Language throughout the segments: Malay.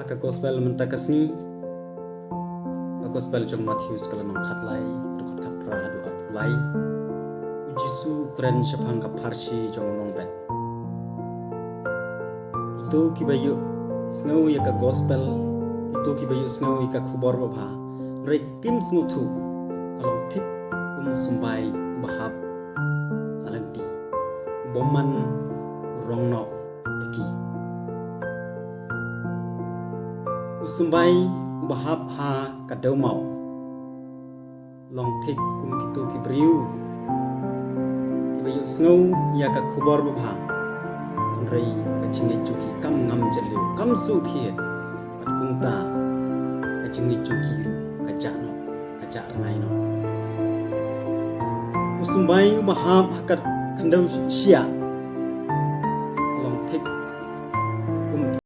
ka gospel mentakasni ka gospel jong Matthew kalanong khatlai dokot kapra du atulai Jisu kren shapang ka parshi jong nong bet itu kibayu snau ya ka gospel itu kibayu snau ya ka khubor bha rek kim smutu kalong thip kum sumbai bahap halanti boman rongno eki usumbai bahap ha kadau mau long thik kum kitu kibriu kibayu snau ya ka khubor bha rei ka chingi chuki kam ngam jaliu kam su thiet pat kumta ka chingi chuki ru ka jano ka ja nai no usumbai bahap hakat khandau sia long thik kum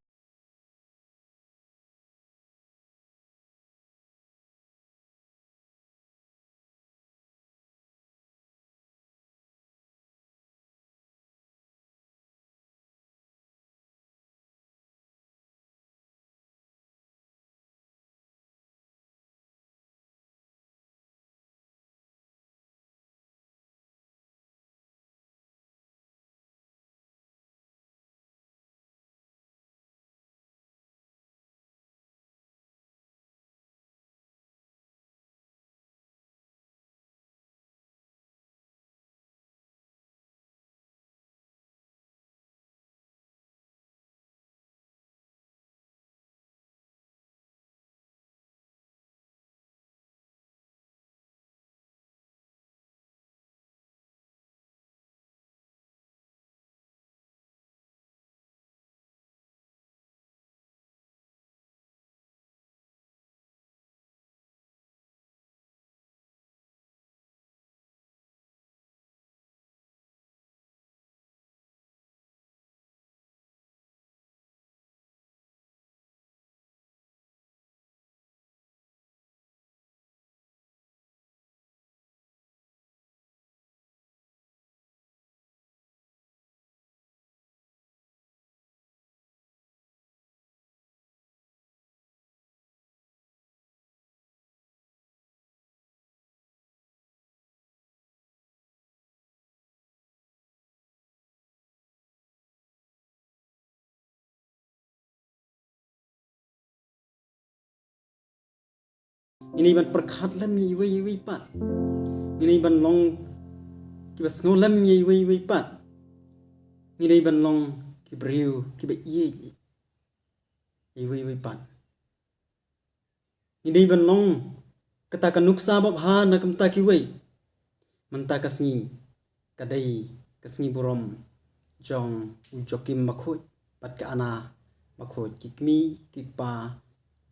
ini ban perkhat lam yi wei pat ini ban long ki bas ngol lam yi wei pat ini ban long ki briu ki be yi wei pat ini ban long kata kanuksa bab ha na kamta ki wei manta kasni kadai kasni borom jong ujokim makhoj pat ka ana makhoj kikmi kikpa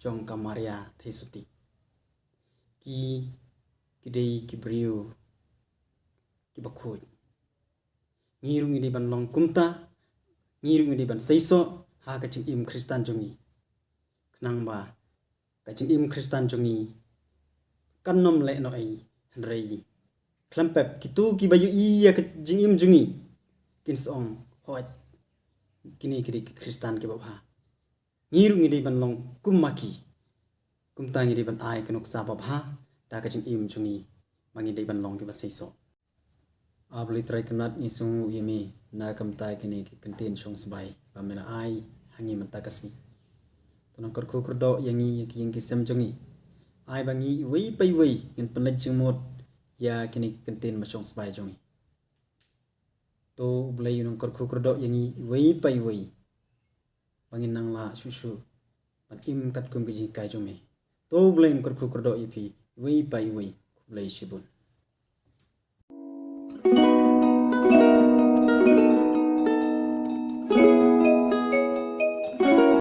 jong kamaria thesuti ki kidei ki briu ki bakhoj ngirung ini ban long kumta ngirung ini ban seiso ha ka ching im kristan jongi knang ba ka ching im kristan jongi kannom le no ai rei klampep kitu ki bayu i ya ka ching im jongi kin song hot kini kiri kristan ki ba ngirung ini ban long kumaki kumta ngi ban ai kanuk sa ba bha ta ka ching im chungi mangi dei ban long ki ba seiso abli trai kanat ni sung yemi na kamta kini ki kantin song sbai ba mena ai hangi manta kasni tonang kor khu do yangi ki yang ki sem chungi ai bangi wei pai wei in panaj chimot ya kini ki kantin ma song sbai chungi to blai nong kor khu do yangi wei pai wei bangin nang la shu ban im kat kum ki kai chungi to blame kor khu do ipi wei pai wei blai shibun